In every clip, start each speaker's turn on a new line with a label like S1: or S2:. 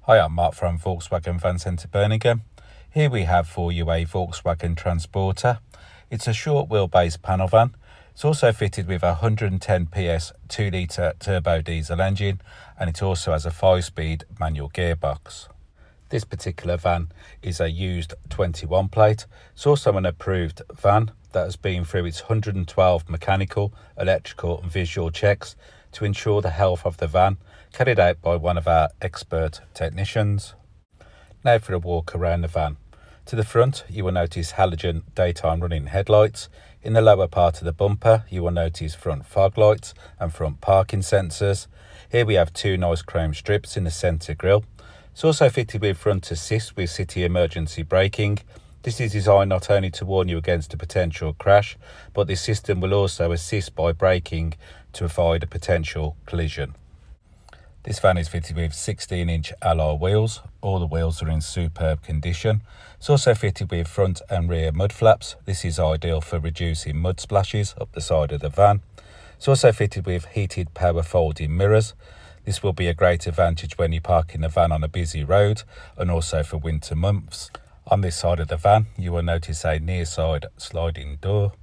S1: Hi, I'm Mark from Volkswagen Van Centre Birmingham. Here we have for you a Volkswagen Transporter. It's a short wheelbase panel van. It's also fitted with a 110 PS 2 litre turbo diesel engine, and it also has a 5-speed manual gearbox. This particular van is a used 21 plate. It's also an approved van that has been through its 112 mechanical, electrical and visual checks to ensure the health of the van, carried out by one of our expert technicians. Now for a walk around the van. To the front, you will notice halogen daytime running headlights. In the lower part of the bumper, you will notice front fog lights and front parking sensors. Here we have two nice chrome strips in the centre grille. It's also fitted with front assist with city emergency braking. This is designed not only to warn you against a potential crash, but this system will also assist by braking to avoid a potential collision. This van is fitted with 16-inch alloy wheels. All the wheels are in superb condition. It's also fitted with front and rear mud flaps. This is ideal for reducing mud splashes up the side of the van. It's also fitted with heated power folding mirrors. This will be a great advantage when you're parking the van on a busy road and also for winter months. On this side of the van, you will notice a near side sliding door.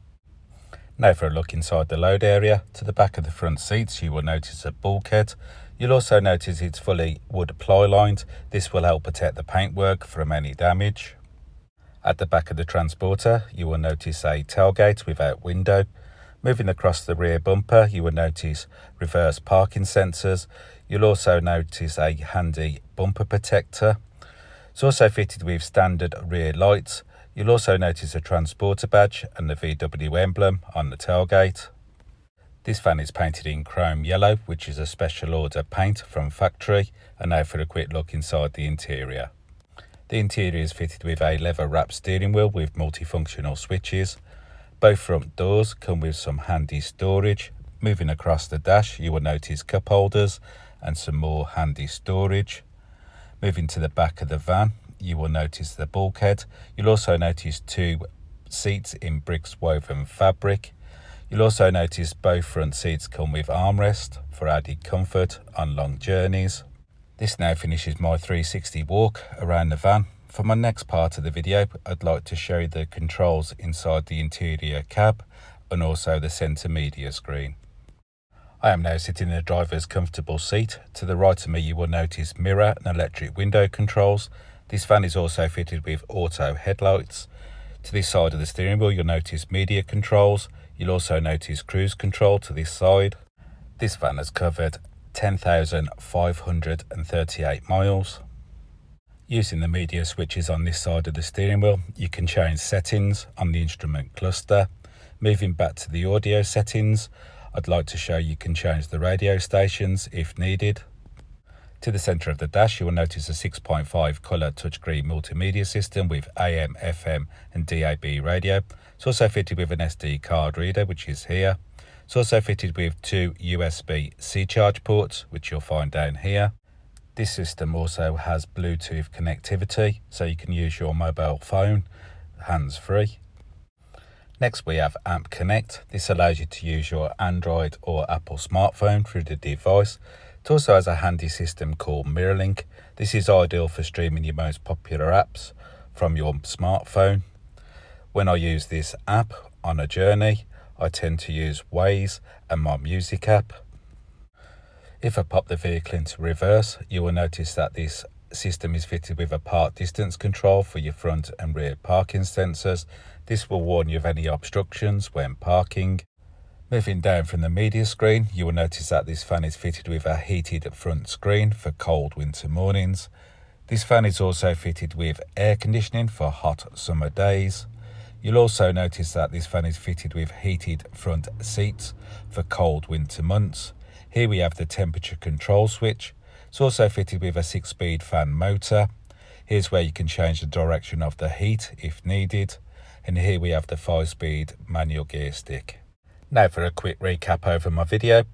S1: Now for a look inside the load area. To the back of the front seats, you will notice a bulkhead. You'll also notice it's fully wood ply-lined. This will help protect the paintwork from any damage. At the back of the Transporter, you will notice a tailgate without window. Moving across the rear bumper, you will notice reverse parking sensors. You'll also notice a handy bumper protector. It's also fitted with standard rear lights. You'll also notice a Transporter badge and the VW emblem on the tailgate. This van is painted in chrome yellow, which is a special order paint from factory. And now for a quick look inside the interior. The interior is fitted with a leather wrapped steering wheel with multifunctional switches. Both front doors come with some handy storage. Moving across the dash, you will notice cup holders and some more handy storage. Moving to the back of the van, you will notice the bulkhead. You'll also notice two seats in bricks woven fabric. You'll also notice both front seats come with armrest for added comfort on long journeys. This now finishes my 360 walk around the van. For my next part of the video, I'd like to show you the controls inside the interior cab and also the centre media screen. I am now sitting in the driver's comfortable seat. To the right of me, you will notice mirror and electric window controls. This van is also fitted with auto headlights. To this side of the steering wheel, you'll notice media controls. You'll also notice cruise control to this side. This van has covered 10,538 miles. Using the media switches on this side of the steering wheel, you can change settings on the instrument cluster. Moving back to the audio settings, I'd like to show you can change the radio stations if needed. To the centre of the dash, you will notice a 6.5 colour touchscreen multimedia system with AM, FM and DAB radio. It's also fitted with an SD card reader, which is here. It's also fitted with two USB-C charge ports, which you'll find down here. This system also has Bluetooth connectivity, so you can use your mobile phone hands-free. Next we have Amp Connect. This allows you to use your Android or Apple smartphone through the device. It also has a handy system called MirrorLink. This is ideal for streaming your most popular apps from your smartphone. When I use this app on a journey, I tend to use Waze and my music app. If I pop the vehicle into reverse, you will notice that this system is fitted with a park distance control for your front and rear parking sensors. This will warn you of any obstructions when parking. Moving down from the media screen, you will notice that this van is fitted with a heated front screen for cold winter mornings. This van is also fitted with air conditioning for hot summer days. You'll also notice that this van is fitted with heated front seats for cold winter months. Here we have the temperature control switch. It's also fitted with a 6-speed fan motor. Here's where you can change the direction of the heat if needed. And here we have the 5-speed manual gear stick. Now for a quick recap over my video.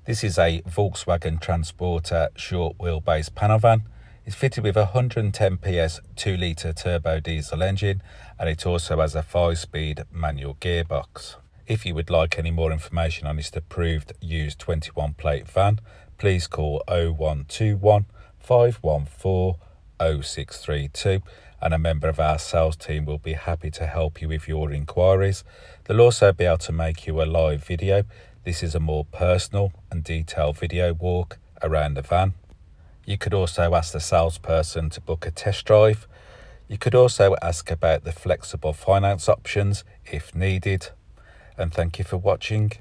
S1: This is a Volkswagen Transporter short wheelbase panel van. It's fitted with a 110 PS 2 litre turbo diesel engine, and it also has a 5-speed manual gearbox. If you would like any more information on this approved used 21 plate van, please call 0121 514 0632, and a member of our sales team will be happy to help you with your inquiries. They'll also be able to make you a live video. This is a more personal and detailed video walk around the van. You could also ask the salesperson to book a test drive. You could also ask about the flexible finance options if needed. And thank you for watching.